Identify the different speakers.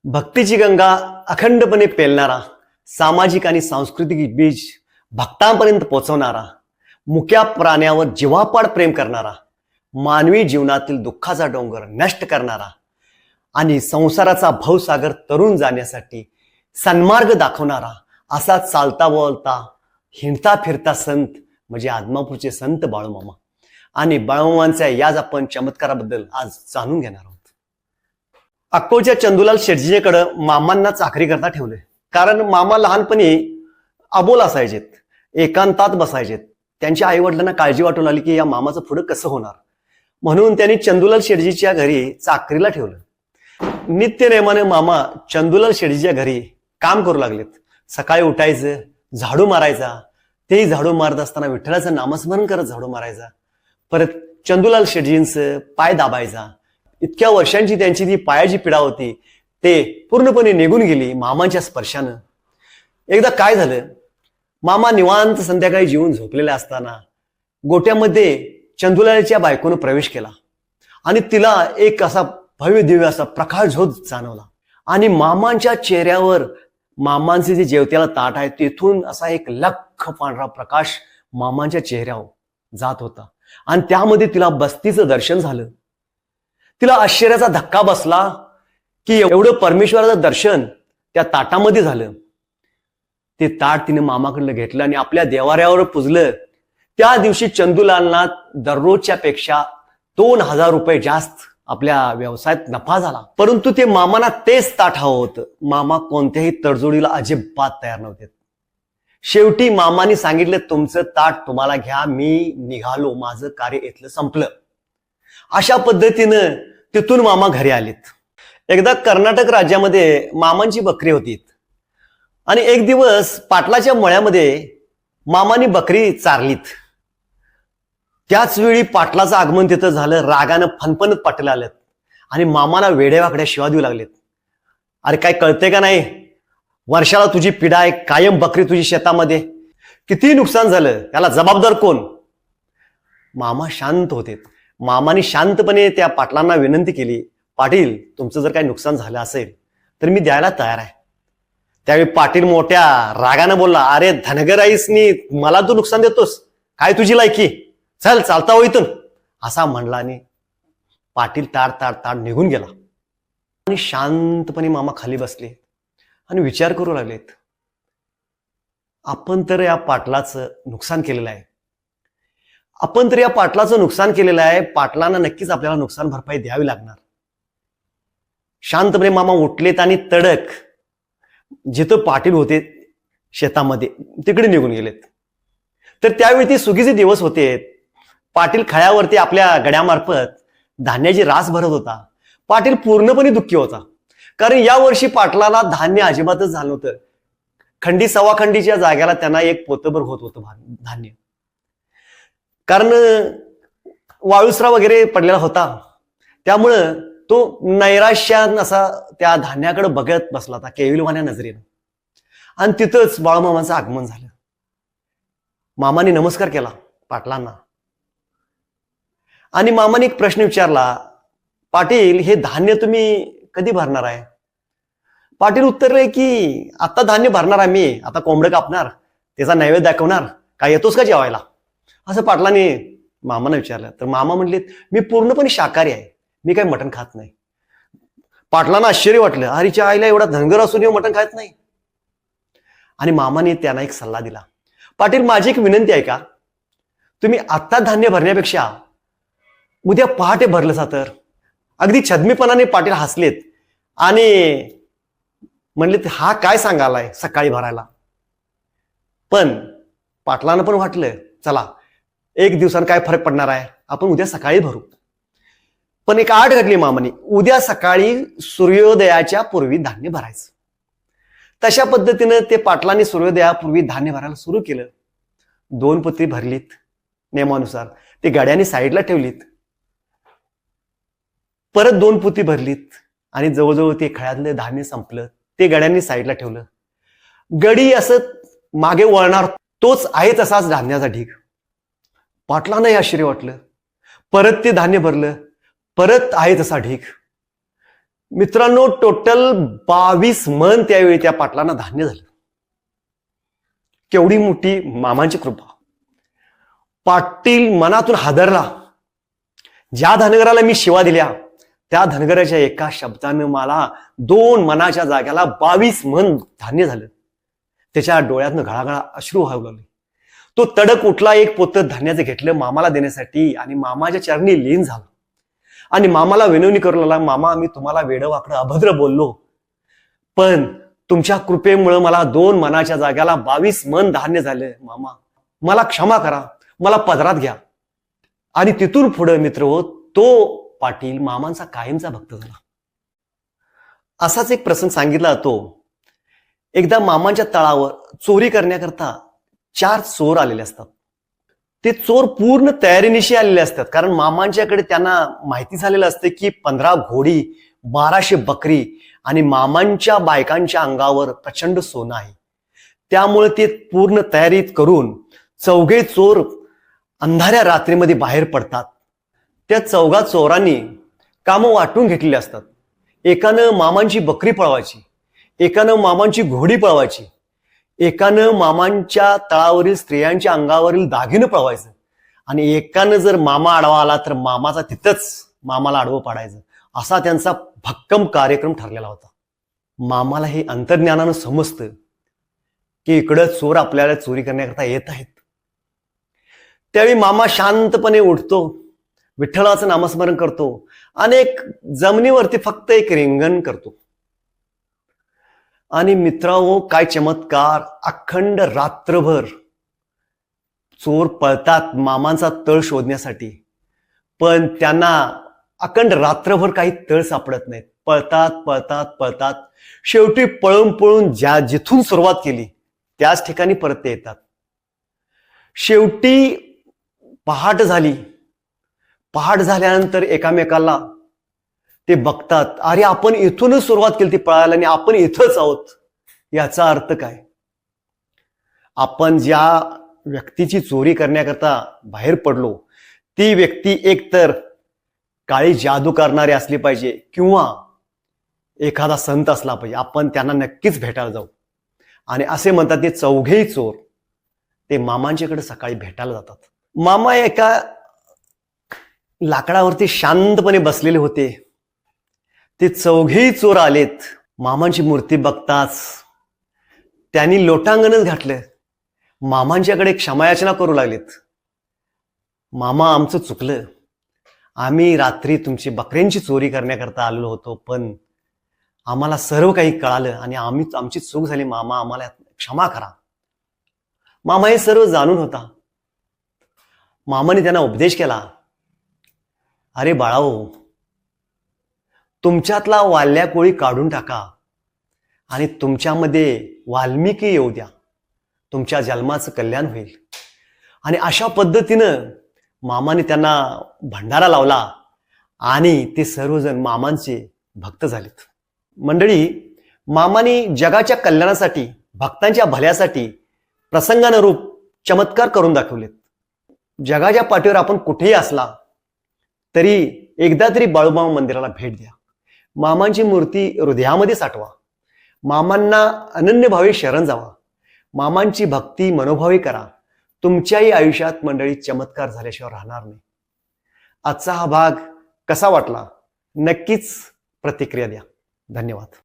Speaker 1: भक्तीची गंगा अखंडपणे पेलणारा, सामाजिक आणि सांस्कृतिक बीज भक्तांपर्यंत पोहोचवणारा, मुक्या प्राण्यावर जीवापाड प्रेम करणारा, मानवी जीवनातील दुःखाचा डोंगर नष्ट करणारा आणि संसाराचा भवसागर तरुण जाण्यासाठी सन्मार्ग दाखवणारा असा चालता बोलता हिंडता फिरता संत म्हणजे आदमापूरचे संत बाळूमामा. आणि बाळूमामांच्या याच आपण चमत्काराबद्दल आज जाणून घेणार आहोत. अक्कोलच्या चंदूलाल शेटजीकडे मामांना चाकरी करता ठेवले, कारण मामा लहानपणी अबोल असायचेत, एकांतात बसायचेत. त्यांच्या आई वडिलांना काळजी वाटू लागली की या मामाचं पुढं कसं होणार, म्हणून त्यांनी चंदूलाल शेटजीच्या घरी चाकरीला ठेवलं. नित्य नेमाने मामा चंदूलाल शेटजीच्या घरी काम करू लागलेत. सकाळी उठायचं, झाडू मारायचा, तेही झाडू मारत असताना विठ्ठलाचं नामस्मरण करत झाडू मारायचा. परत चंदूलाल शेटजींचं पाय दाबायचा. इतक्या वर्षांची त्यांची ती पायाची पीडा होती, ते पूर्णपणे निघून गेली मामांच्या स्पर्शानं. एकदा काय झालं, मामा निवांत संध्याकाळी जेवून झोपलेले असताना गोट्यामध्ये चंदूलालच्या बायकोनं प्रवेश केला आणि तिला एक असा भव्य दिव्य असा प्रकाश झोत जाणवला. आणि मामांच्या चेहऱ्यावर मामांचे जे जेवत्याला ताट आहे तेथून असा एक लख्ख पांढरा प्रकाश मामांच्या चेहऱ्यावर जात होता. आणि त्यामध्ये तिला बस्तीचं दर्शन झालं. तिला आश्चर्याचा धक्का बसला की एवढं परमेश्वराचं दर्शन त्या ताटामध्ये झालं. ते ताट तिने मामाकडलं घेतलं आणि आपल्या देवाऱ्यावर पुजलं. त्या दिवशी चंदूलालना दररोजच्या पेक्षा 2000 रुपये जास्त आपल्या व्यवसायात नफा झाला. परंतु ते मामांना तेच ताट हवं होतं. मामा कोणत्याही तडजोडीला अजिबात तयार नव्हते. शेवटी मामाने सांगितलं, तुमचं ताट तुम्हाला घ्या, मी निघालो, माझं कार्य इथलं संपलं. अशा पद्धतीनं तिथून मामा घरी आलेत. एकदा कर्नाटक राज्यामध्ये मामांची बकरी होती आणि एक दिवस पाटलाच्या मळ्यामध्ये मामानी बकरी चारलीत. त्याच वेळी पाटलाचं आगमन तिथं झालं. रागानं फणफणत पाटील आलेत आणि मामाला वेड्यावाकड्या शिवा देऊ लागलेत. अरे काय कळते का नाही, वर्षाला तुझी पिढा आहे, कायम बकरी तुझी शेतामध्ये, किती नुकसान झालं, याला जबाबदार कोण? मामा शांत होते. मामाने शांतपणे त्या पाटलांना विनंती केली, पाटील तुमचं जर काही नुकसान झालं असेल तर मी द्यायला तयार आहे. त्यावेळी पाटील मोठ्या रागानं बोलला, अरे धनगर आईसनी मला तू नुकसान देतोस, काय तुझी लायकी, चल चालता हो इथून, असा म्हणला. आणि पाटील ताड ताड ताड निघून गेला. आणि शांतपणे मामा खाली बसले आणि विचार करू लागलेत, आपण तर या पाटलाचं नुकसान केलेलं आहे, आपण तर या पाटलाचं नुकसान केलेलं आहे, पाटलांना नक्कीच आपल्याला नुकसान भरपाई द्यावी लागणार. शांतपणे मामा उठलेत आणि तडक जिथं पाटील होते शेतामध्ये तिकडे निघून गेलेत. तर त्यावेळी ते सुगीचे दिवस होते. पाटील खळ्यावरती आपल्या गड्यामार्फत धान्याची रास भरत होता. पाटील पूर्णपणे दुःखी होता, कारण या वर्षी पाटलाला धान्य अजिबातच झालं नव्हतं. खंडी सव्वा खंडीच्या जाग्याला त्यांना एक पोतभर होत होतं धान्य, कारण वाळुसरा वगैरे पडलेला होता. त्यामुळं तो नैराश्यान असा त्या धान्याकडे बघत बसला होता केविलवाण्या नजरेनं. आणि तिथंच बाळूमामांचं आगमन झालं. मामाने नमस्कार केला पाटलांना आणि मामाने एक प्रश्न विचारला, पाटील हे धान्य तुम्ही कधी भरणार आहे? पाटील उत्तरले की आता धान्य भरणार आहे मी, आता कोंबडं कापणार, त्याचा नैवेद्य दाखवणार, काय येतोस का जेवायला, असं पाटलाने मामाने विचारलं. तर मामा म्हणले, मी पूर्णपणे शाकाहारी आहे, मी काही मटण खात नाही. पाटलांना आश्चर्य वाटलं, हरीच्या आईला एवढा धनगर असून मटण खात नाही. आणि मामाने त्यांना एक सल्ला दिला, पाटील माझी एक विनंती आहे का, तुम्ही आत्ता धान्य भरण्यापेक्षा उद्या पहाटे भरलं तर. अगदी छदमीपणाने पाटील हसलेत आणि म्हणले, हा काय सांगालाय सकाळी भरायला. पण पाटलांना पण वाटलं, चला एक दिवसानं काय फरक पडणार आहे, आपण उद्या सकाळी भरू. पण एक आठ घडली मामाने, उद्या सकाळी सूर्योदयाच्या पूर्वी धान्य भरायचं. तशा पद्धतीनं ते पाटलांनी सूर्योदयापूर्वी धान्य भरायला सुरू केलं. 2 पोती भरलीत नियमानुसार, ते गाड्याने साईडला ठेवलीत. परत 2 पोती भरलीत आणि जवळजवळ ते खळ्यातलं धान्य संपलं. ते गड्यांनी साईडला ठेवलं. गडी असं मागे वळणार, तोच आहे तसाच धान्याचा ढीग. पाटलांनाही आश्चर्य वाटलं. परत ते धान्य भरलं, परत आहे तसा ढीग. मित्रांनो, टोटल 22 मन त्यावेळी त्या पाटलांना धान्य झालं. केवढी मोठी मामांची कृपा. पाटील मनातून हादरला. ज्या धनगराला मी शिवा दिल्या त्या धनगराच्या एका शब्दाने मला 2 मनाच्या जाग्याला 22 मन धान्य झालं. त्याच्या डोळ्यातनं घळाघळा अश्रू वाहू लागले. तो तडक उठला, एक पोतं धान्याचं घेतलं मामाला देण्यासाठी आणि मामाच्या चरणी लीन झाला आणि मामाला विनवणी करू लागला, मामा मी तुम्हाला वेडं वाकडं अभद्र बोललो, पण तुमच्या कृपेमुळे मला 2 मनाच्या जाग्याला 22 मन धान्य झालं. मामा मला क्षमा करा, मला पदरात घ्या. आणि तिथून पुढे मित्र हो, तो पाटील मामांचा कायमचा भक्त झाला. असाच एक प्रसंग सांगितला जातो. एकदा मामांच्या तळावर चोरी करण्याकरता 4 चोर आलेले असतात. ते चोर पूर्ण तयारीनिशी आलेले असतात, कारण मामांच्याकडे त्यांना माहिती झालेलं असते की 15 घोडी, 1200 बकरी आणि मामांच्या बायकांच्या अंगावर प्रचंड सोनं आहे. त्यामुळे ते पूर्ण तयारीत करून 4 चोर अंधाऱ्या रात्रीमध्ये बाहेर पडतात. त्या 4 चोरांनी कामं वाटून घेतलेली असतात. एकानं मामांची बकरी पळवायची, एकानं मामांची घोडी पळवायची, एकानं मामांच्या तळावरील स्त्रियांच्या अंगावरील दागिनं पळवायचं आणि एकानं जर मामा आडवा आला तर मामाचा तिथंच मामाला आडवं पाडायचं. असा त्यांचा भक्कम कार्यक्रम ठरलेला होता. मामाला हे अंतर्ज्ञानानं समजतं की इकडं चोर आपल्याला चोरी करण्याकरता येत आहेत. त्यावेळी मामा शांतपणे उठतो, विठ्ठलाचं नामस्मरण करतो आणि एक जमिनीवरती फक्त एक रिंगण करतो. आणि मित्रांनो, काय चमत्कार, अखंड रात्रभर चोर पळतात मामांचा तळ शोधण्यासाठी, पण त्यांना अखंड रात्रभर काही तळ सापडत नाहीत. पळतात पळतात पळतात, शेवटी पळून पळून जिथून सुरुवात केली त्याच ठिकाणी परत ते येतात. शेवटी पहाट झाली. पहाट झाल्यानंतर एकामेकाला ते बघतात, अरे आपण इथूनच सुरुवात केली ती पळायला आणि आपण इथंच आहोत. याचा अर्थ काय? आपण ज्या व्यक्तीची चोरी करण्याकरता बाहेर पडलो ती व्यक्ती एकतर काळी जादू करणारी असली पाहिजे किंवा एखादा संत असला पाहिजे. आपण त्यांना नक्कीच भेटायला जाऊ. आणि असे म्हणतात ते 4 चोर ते मामांच्याकडे सकाळी भेटायला जातात. मामा एका लाकडावरती शांतपणे बसलेले होते. ते 4 चोर आलेत. मामांची मूर्ती बघताच त्यांनी लोटांगणच घातलं. मामांच्याकडे क्षमायाचना करू लागलेत. मामा आमचं चुकलं, आम्ही रात्री तुमची बकऱ्यांची चोरी करण्याकरता आलेलो होतो, पण आम्हाला सर्व काही कळालं आणि आमची चूक झाली. मामा आम्हाला क्षमा करा. मामा हे सर्व जाणून होता. मामाने त्यांना उपदेश केला, अरे बाळाओ, तुमच्यातला वाल्या कोळी काढून टाका आणि तुमच्यामध्ये वाल्मिकी येऊ द्या, तुमच्या जन्माचं कल्याण होईल. आणि अशा पद्धतीनं मामाने त्यांना भंडारा लावला आणि ते सर्वजण मामांचे भक्त झालेत. मंडळी, मामाने जगाच्या कल्याणासाठी, भक्तांच्या भल्यासाठी प्रसंगानुरूप चमत्कार करून दाखवलेत. जगाच्या पाठीवर आपण कुठेही असला तरी एकदा तरी बाळूमामा मंदिराला भेट द्या. मामांची मूर्ती हृदयामध्ये साठवा. मामांना अनन्यभावे शरण जावा. मामांची भक्ती मनोभावे करा. तुमच्याही आयुष्यात मंडळी चमत्कार झाल्याशिवाय राहणार नाही. आजचा हा भाग कसा वाटला नक्कीच प्रतिक्रिया द्या. धन्यवाद.